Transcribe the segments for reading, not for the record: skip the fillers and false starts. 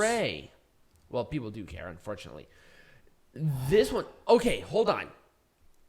Ray. Well, people do care, unfortunately. This one, okay, hold on.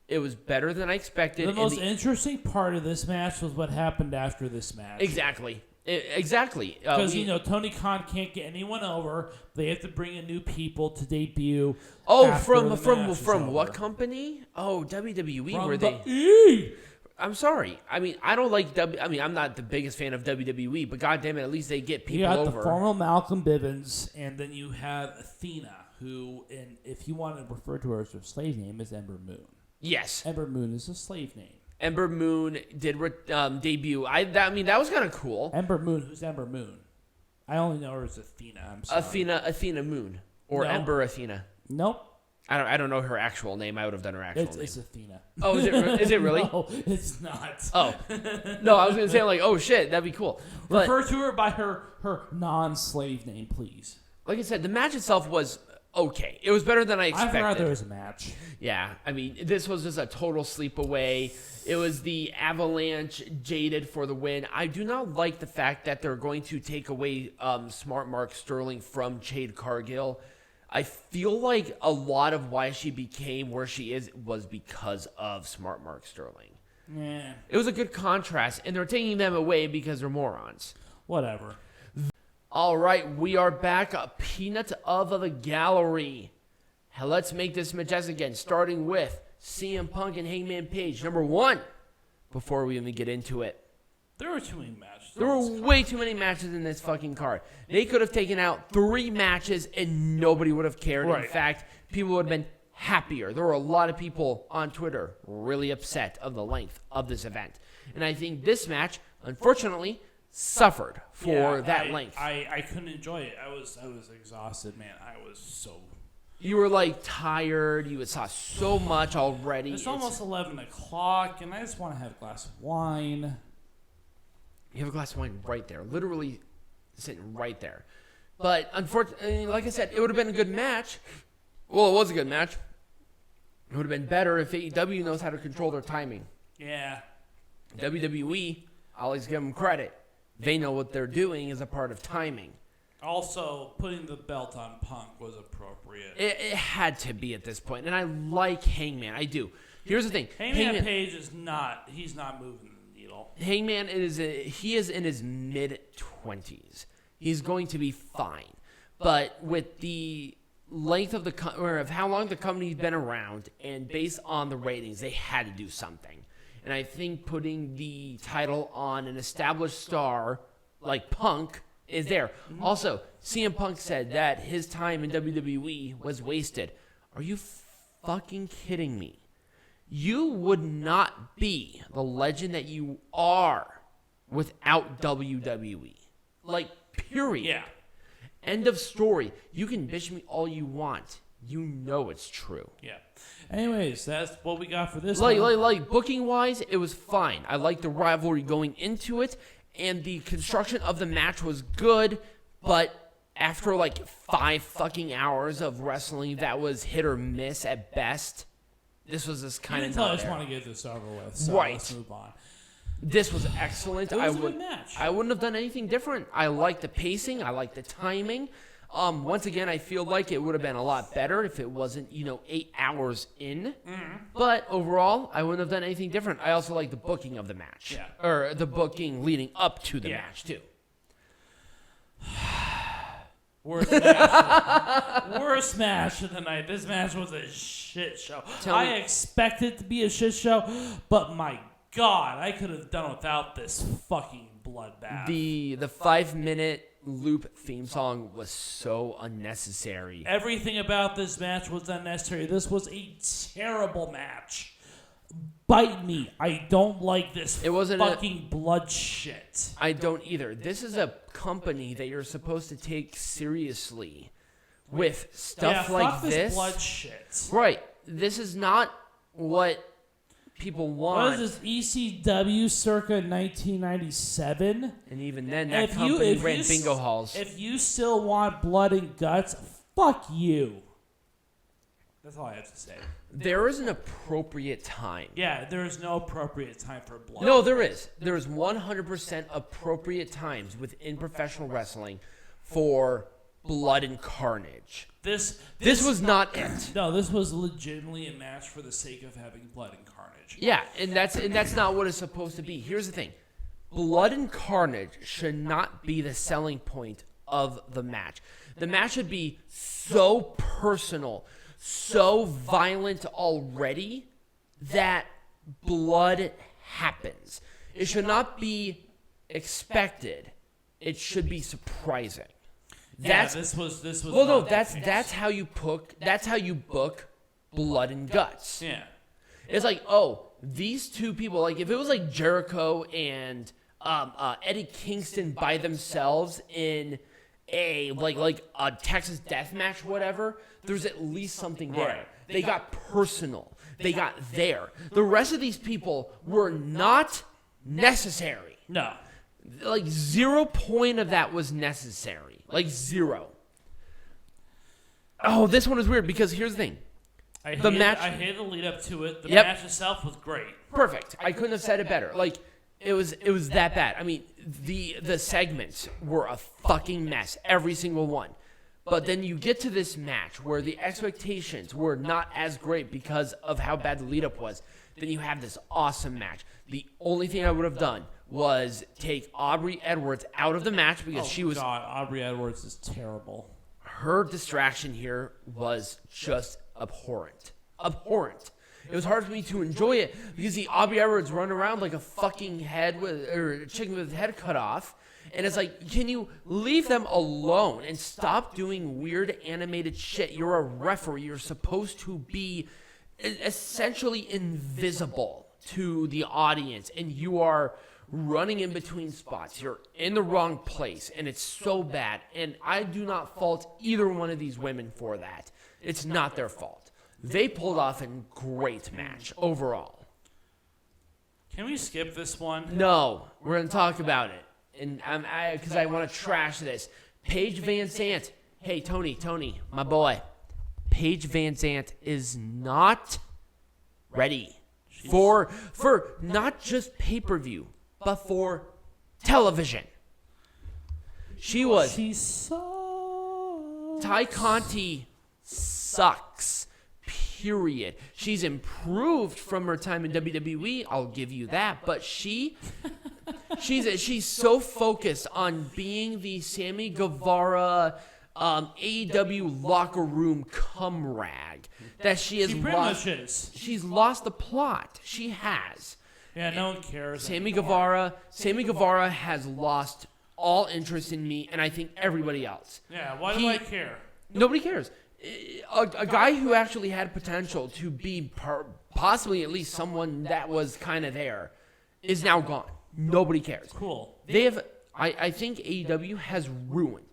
It was better than I expected. The most interesting part of this match was what happened after this match. Exactly. Exactly. Because, Tony Khan can't get anyone over. They have to bring in new people to debut. Oh, from what company? Oh, WWE. From were the they? E! I'm sorry. I mean, I don't like I'm not the biggest fan of WWE, but goddamn it, at least they get people over. You got the former Malcolm Bivens, and then you have Athena, who, and if you want to refer to her as her slave name, is Ember Moon. Yes. Ember Moon is a slave name. Ember Moon did debut. That was kind of cool. Ember Moon. Who's Ember Moon? I only know her as Athena. I'm sorry. Athena Moon. Or no. Ember Athena. Nope. I don't know her actual name. I would have done her actual name. It's Athena. Oh, is it really? No, it's not. Oh. No, I was going to say, like, oh, shit, that'd be cool. But, refer to her by her non-slave name, please. Like I said, the match itself was okay. It was better than I expected. I forgot there was a match. Yeah, I mean, this was just a total sleep away. It was the Avalanche Jaded for the win. I do not like the fact that they're going to take away Smart Mark Sterling from Jade Cargill. I feel like a lot of why she became where she is was because of Smart Mark Sterling. Yeah. It was a good contrast, and they're taking them away because they're morons. Whatever. All right, we are back. Peanut of the gallery. Let's make this match again, starting with CM Punk and Hangman Page. Number 1, before we even get into it. There were too many matches. There were way too many matches in this fucking card. They could have taken out 3 matches and nobody would have cared. Right. In fact, people would have been happier. There were a lot of people on Twitter really upset of the length of this event. And I think this match, unfortunately, suffered for that length. I couldn't enjoy it. I was exhausted, man. I was so... You were, like, tired. You saw so much already. It's almost 11 o'clock, and I just want to have a glass of wine. You have a glass of wine right there. Literally sitting right there. But, unfortunately, like I said, it would have been a good match. Well, it was a good match. It would have been better if AEW knows how to control their timing. Yeah. WWE, I always give them credit. They know what they're doing is a part of timing. Also, putting the belt on Punk was appropriate. It had to be at this point. And I like Hangman. I do. Here's the thing. Hangman Page is not, he's not moving the needle. Hangman he is in his mid-20s. He's going to be fine. But with the length of of how long the company's been around and based on the ratings, they had to do something. And I think putting the title on an established star like Punk is there. Mm-hmm. Also, CM Punk said that his time in WWE was wasted. Are you fucking kidding me? You would not be the legend that you are without WWE. Like, period. Yeah. End of story. You can bitch me all you want. You know it's true. Yeah. Anyways, that's what we got for this Like booking wise, it was fine. I liked the rivalry going into it, and the construction of the match was good, but after like 5 fucking hours of wrestling that was hit or miss at best, this was just kind of I just want to get this over with. So right. Let's move on. This was excellent. It was a good match. I wouldn't have done anything different. I like the pacing. I like the timing. Once again, I feel like it would have been a lot better if it wasn't, 8 hours in. Mm-hmm. But overall, I wouldn't have done anything different. I also like the booking of the match. Yeah. Or the booking leading up to the match, too. Worst match of the night. This match was a shit show. I expected it to be a shit show, but my God, I could have done without this fucking bloodbath. The 5-minute loop theme song was so unnecessary. Everything about this match was unnecessary. This was a terrible match. Bite me. I don't like this fucking blood shit. I don't either. This is a company that you're supposed to take seriously with stuff like this. Blood shit. Right. This is not what people want. What is this, ECW circa 1997? And even then, that company ran bingo halls. If you still want blood and guts, fuck you. That's all I have to say. There is an appropriate time. Yeah, there is no appropriate time for blood. No, there is. There is 100% appropriate times within professional wrestling for blood and carnage. This was not it. No, this was legitimately a match for the sake of having blood and carnage. Yeah, and that's not what it's supposed to be. Here's the thing. Blood and carnage should not be the selling point of the match. The match should be so personal, so violent already that blood happens. It should not be expected. It should be surprising. This was. Well, no, that's how you book blood and guts. Yeah, it's like, these two people. Like if it was like Jericho and Eddie Kingston by themselves in a like a Texas death match, whatever. There's at least something there. Right. They got personal. They got there. The rest of these people were not necessary. No. Like 0 point of that was necessary. Like 0. Oh, this one is weird because here's the thing. I hated the lead up to it. The match itself was great. Perfect. I couldn't have said it better. Like it was that bad. I mean, the segments were a fucking mess, every single one. But then you get to this match where the expectations were not as great because of how bad the lead up was. Then you have this awesome match. The only thing I would have done was take Aubrey Edwards out of the match because she was... God, Aubrey Edwards is terrible. Her distraction here was just abhorrent. Abhorrent. It was hard for me to enjoy it because the Aubrey Edwards run around like a fucking chicken with his head cut off. And it's like, can you leave them alone and stop doing weird animated shit? You're a referee. You're supposed to be essentially invisible to the audience, and you are running in between spots. You're in the wrong place, and it's so bad. And I do not fault either one of these women for that. It's not their fault. They pulled off a great match overall. Can we skip this one? No, we're going to talk about it. And because I want to trash this. Paige Vanzant. Hey, Tony, my boy. Paige Vanzant is not ready for not just pay-per-view, but for television. She sucks. Ty Conti sucks. Period. She's improved from her time in WWE. I'll give you that. But she's so focused on being the Sammy Guevara AEW locker room cum rag that she's lost the plot. She has. Yeah, no one cares. Sammy Guevara has lost all interest in me, and I think everybody else. Yeah, why do I care? Nobody cares. A guy who actually had potential to be possibly at least someone that was kind of there is now gone. Nobody cares. Cool. They have. I think AEW has ruined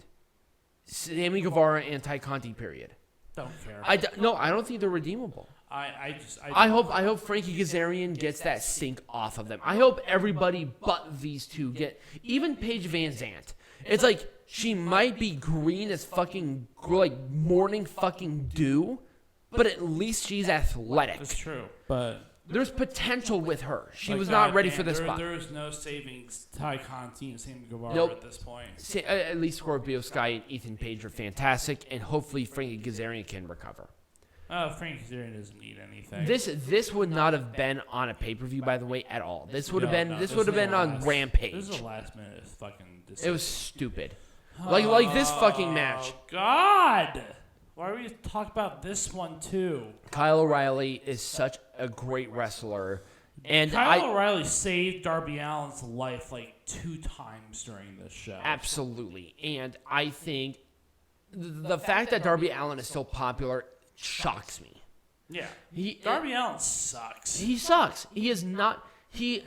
Sammy Guevara and Ty Conti. Period. Don't care. I don't think they're redeemable. I hope Frankie Kazarian gets that stink off of them. I hope everybody but these two get. Even Paige Vanzant. It's like she might be green as fucking like morning fucking dew, but at least she's athletic. That's true, but there's potential with her. She was not ready for this spot. There is no saving Ty Conti and Sammy Guevara at this point. At least Scorpio Sky and Ethan Page are fantastic, and hopefully Frankie Kazarian can recover. Frankie Kazarian doesn't need anything. This would not have been on a pay-per-view, by the way, at all. This would have been on Rampage. This is the last minute fucking decision. It was stupid. Like this fucking match. Oh God! Why are we talking about this one too? Kyle O'Reilly is such a great wrestler, and Kyle O'Reilly saved Darby Allin's life like 2 times during this show. Absolutely, and I think the fact that Darby Allin is still popular shocks me. Yeah, Darby Allin sucks. He sucks. He is not. The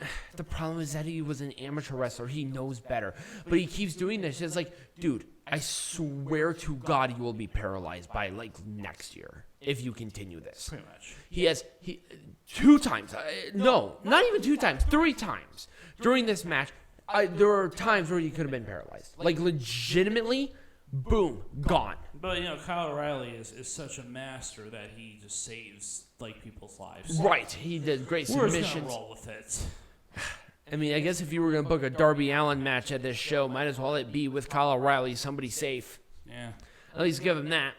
problem is that he was an amateur wrestler. He knows better, but he keeps doing this. It's like, dude, I swear to God, you will be paralyzed by like next year if you continue this. Pretty much. He 2 times. No, not even 2 times. 3 times during this match. There are times where he could have been paralyzed. Like legitimately, boom, gone. But Kyle O'Reilly is such a master that he just saves like people's lives. Right, he did great submissions. We're just gonna roll with it. I mean, I guess if you were gonna book a Darby Allin match at this show, might as well it be with Kyle O'Reilly, somebody safe. Yeah. At least give him that.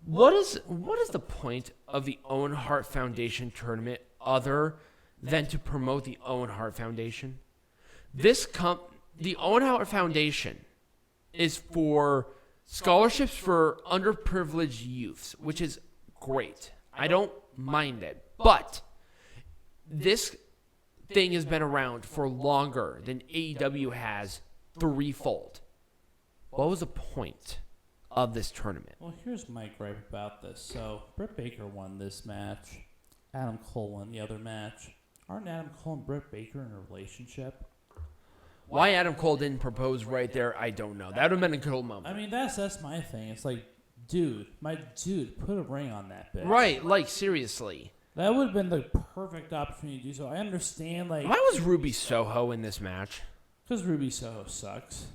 What is the point of the Owen Hart Foundation tournament other than to promote the Owen Hart Foundation? The Owen Hart Foundation is for scholarships for underprivileged youths, which is great. I don't mind it. But this thing has been around for longer than AEW has threefold. What was the point of this tournament? Well, here's my gripe about this. So, Britt Baker won this match. Adam Cole won the other match. Aren't Adam Cole and Britt Baker in a relationship? Why Adam Cole didn't propose right there, I don't know. That would have been a cool moment. I mean, that's my thing. It's like, dude, put a ring on that bitch. Right, like, seriously. That would have been the perfect opportunity to do so. I understand, like... Why was Ruby Soho in this match? Because Ruby Soho sucks.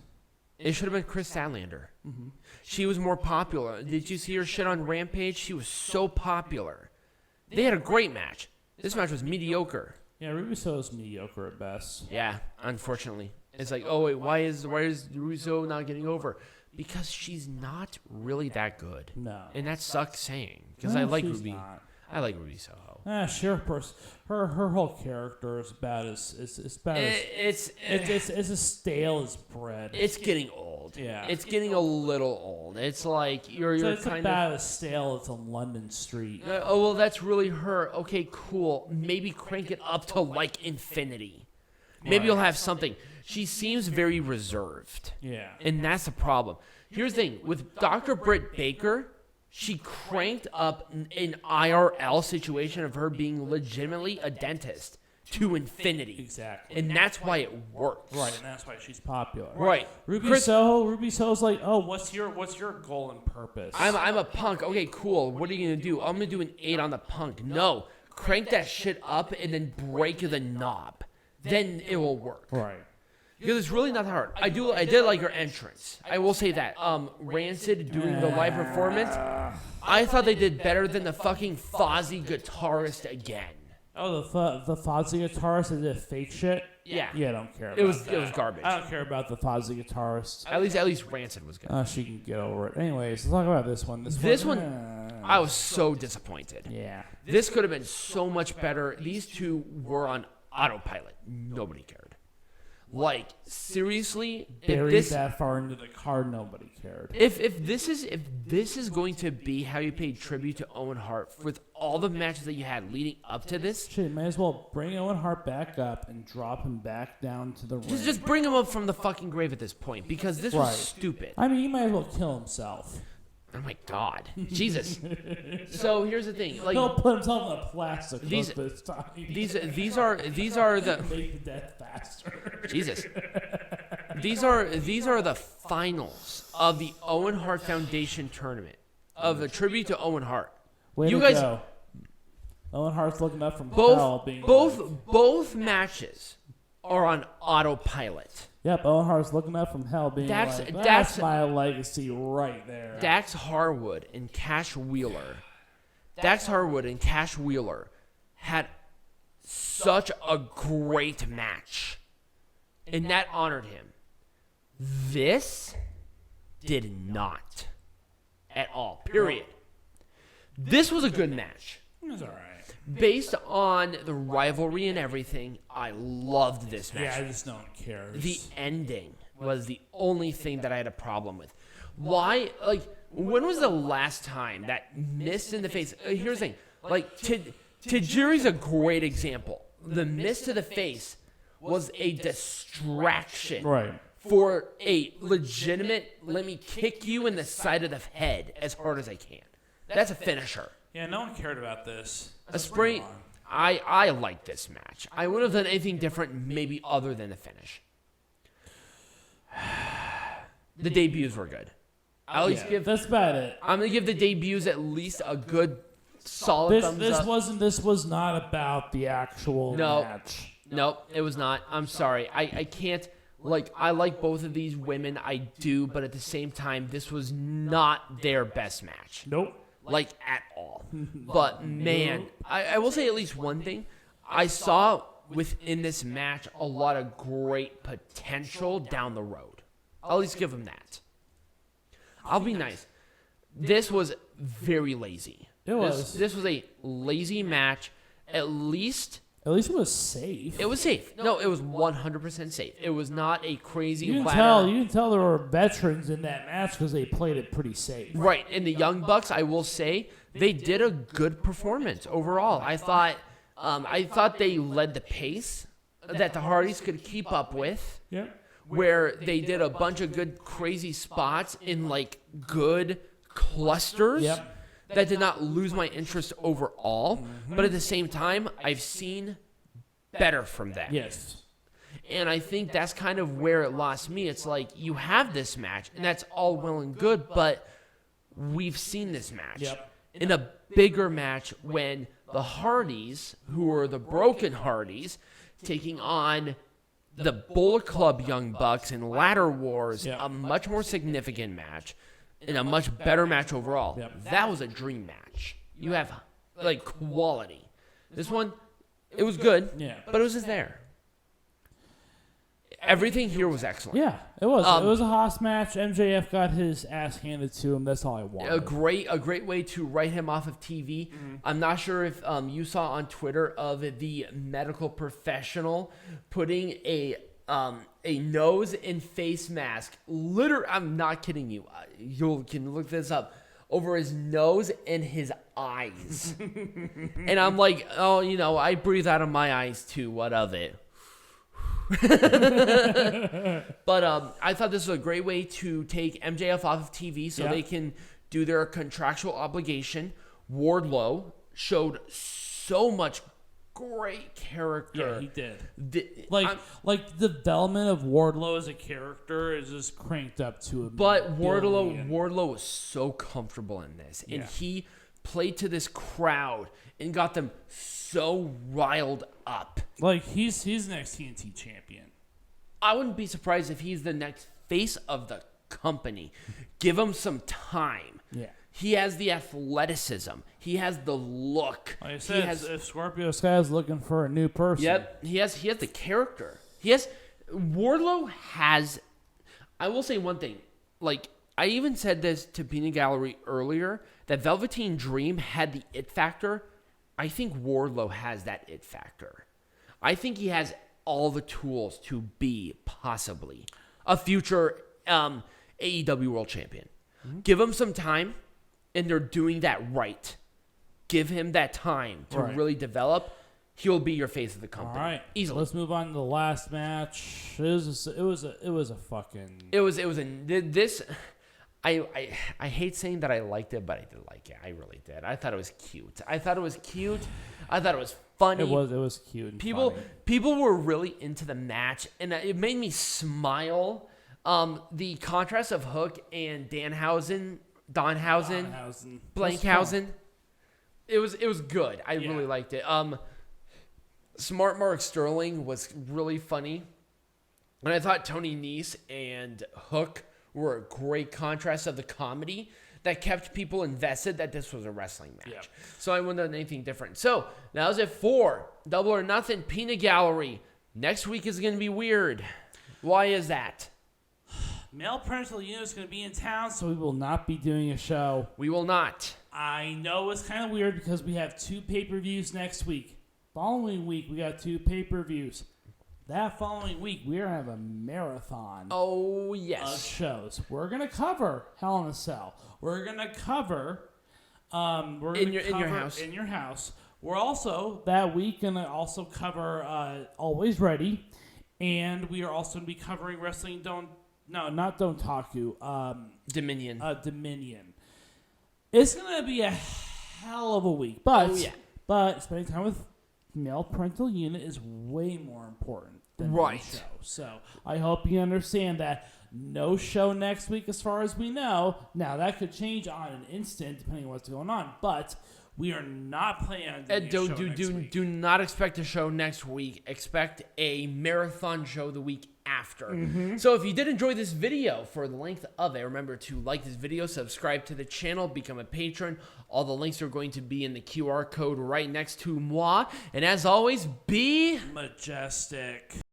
It should have been Chris Statlander. Mm-hmm. She was more popular. Did you see her shit on Rampage? She was so popular. They had a great match. This match was mediocre. Yeah, Ruby Soho's mediocre at best. Yeah, unfortunately. It's like, oh wait, why is Ruby Soho not getting over? Because she's not really that good. No. And that sucks saying. Because I like Ruby. Not. I like Ruby Soho. Sure, her whole character is about as as stale as bread. It's getting old. Yeah, it's getting a little old. It's like it's kind about as stale as a London street. Oh well, that's really her. Okay, cool. Maybe crank it up to like infinity. Maybe you'll have something. She seems very reserved. Yeah, and that's the problem. Here's the thing with Dr. Britt Baker. She cranked up an IRL situation of her being legitimately a dentist to infinity. Exactly. And that's why it works. Right, and that's why she's popular. Right. Ruby Soho's like, oh, what's your goal and purpose? I'm a punk. Okay, cool. What are you going to do? I'm going to do an 8 on the punk. No. Crank that shit up and then break the knob. Then it will work. Right. Because it's really not hard. I did like her entrance. I will say that. Rancid doing the live performance. I thought they did better than the fucking Fozzy guitarist again. Oh, the Fozzy guitarist that did fake shit? Yeah. Yeah, I don't care about that. It was garbage. I don't care about the Fozzy guitarist. At least Rancid was good. She can get over it. Anyways, let's talk about this one. This one, I was so disappointed. Yeah. This could have been so much better. These two were on autopilot. Nobody cared. Like, seriously, buried that far into the card, nobody cared. If this is going to be how you pay tribute to Owen Hart with all the matches that you had leading up to this, shit, might as well bring Owen Hart back up and drop him back down to the ring. Just bring him up from the fucking grave at this point because this was stupid. I mean, he might as well kill himself. Oh my God, Jesus! So here's the thing: like he'll put himself in a plastic. These are the make the death faster. Jesus. These are the finals of the Owen Hart Foundation tournament of a tribute to Owen Hart. Way you to guys, go. Owen Hart's looking up from hell, being both matches are on autopilot. Yep, Owen Hart's looking up from hell, being that's my legacy right there. Dax Harwood and Cash Wheeler. Dax Harwood and Cash Wheeler had such a great match, and that honored him. This did not at all. Period. This was a good match. It was all right. Based on the rivalry and everything, I loved this match. Yeah, I just don't care. The ending was the only thing that I had a problem with. Why? Like, when was the last time that mist in the face? Here's the thing. Like, Tajiri's a great example. The mist to the face was a distraction for a legitimate, let me kick you in the side of the head as hard as I can. That's a finisher. Yeah, no one cared about this. A spring. I like this match. I would have done anything different, maybe other than the finish. The debuts were good. That's about it. I'm gonna give the debuts at least a good, solid thumbs up. This was not about the actual match. No, it was not. I'm sorry. I can't. Like, I like both of these women. I do, but at the same time, this was not their best match. Nope. Like, at all. But, man, I will say at least one thing. I saw within this match a lot of great potential down the road. I'll at least give them that. I'll be nice. This was very lazy. It was. This was a lazy match. At least it was safe. It was safe. No, it was 100% safe. It was not a crazy. You can tell there were veterans in that match because they played it pretty safe. Right, and the Young Bucks, I will say, they did a good performance overall. I thought they led the pace that the Hardys could keep up with. Yeah. Where they did a bunch of good, crazy spots in like good clusters. Yep. That did not lose my interest overall, but at the same time, I've seen better from that. Yes. And I think that's kind of where it lost me. It's like, you have this match, and that's all well and good, but we've seen this match. Yep. In a bigger match when the Hardys, who are the Broken Hardys, taking on the Bullet Club Young Bucks in Ladder Wars, a much more significant match. In a much better match overall. Yep. That was a dream match. You have, like, quality. This one, it was good, but it was just there. Everything here was excellent. Yeah, it was. It was a Haas match. MJF got his ass handed to him. That's all I wanted. A great way to write him off of TV. Mm-hmm. I'm not sure if you saw on Twitter of the medical professional putting a nose and face mask. Literally, I'm not kidding you. You can look this up. Over his nose and his eyes. And I'm like, oh, I breathe out of my eyes too. What of it? But I thought this was a great way to take MJF off of TV so they can do their contractual obligation. Wardlow showed so much great character. Yeah, he did. Like the development of Wardlow as a character is just cranked up to a But Wardlow was so comfortable in this, and he played to this crowd and got them so riled up. Like he's the next TNT champion. I wouldn't be surprised if he's the next face of the company. Give him some time. Yeah. He has the athleticism. He has the look. Like I said, if Scorpio Sky is looking for a new person. Yep. He has the character. Wardlow has, I will say one thing. Like, I even said this to Peanut Gallery earlier, that Velveteen Dream had the it factor. I think Wardlow has that it factor. I think he has all the tools to be possibly a future AEW World Champion. Mm-hmm. Give him some time. And they're doing that right. Give him that time to really develop. He'll be your face of the company. All right, easily. Let's move on to the last match. It was a fucking. I hate saying that I liked it, but I did like it. I really did. I thought it was cute. I thought it was funny. It was cute. And people were really into the match, and it made me smile. The contrast of Hook and Danhausen, Blankhausen. It was good. I really liked it. Smart Mark Sterling was really funny. And I thought Tony Nese and Hook were a great contrast of the comedy that kept people invested that this was a wrestling match. Yeah. So I wouldn't have done anything different. So that was it for Double or Nothing Peanut Gallery. Next week is going to be weird. Why is that? Male parental unit is going to be in town, so we will not be doing a show. We will not. I know it's kind of weird because we have 2 pay-per-views next week. Following week, we got 2 pay-per-views. That following week, we're going to have a marathon of shows. We're going to cover Hell in a Cell. We're going to cover... in your house. We're also, that week, going to also cover Always Ready. And we are also going to be covering Wrestling not Dontaku. Dominion. Dominion. It's going to be a hell of a week. But spending time with male parental unit is way more important than the show. So I hope you understand that. No show next week as far as we know. Now, that could change on an instant depending on what's going on. But We are not planning on doing a show next week. Do not expect a show next week. Expect a marathon show the week after. Mm-hmm. So if you did enjoy this video for the length of it, remember to like this video, subscribe to the channel, become a patron. All the links are going to be in the QR code right next to moi. And as always, be majestic.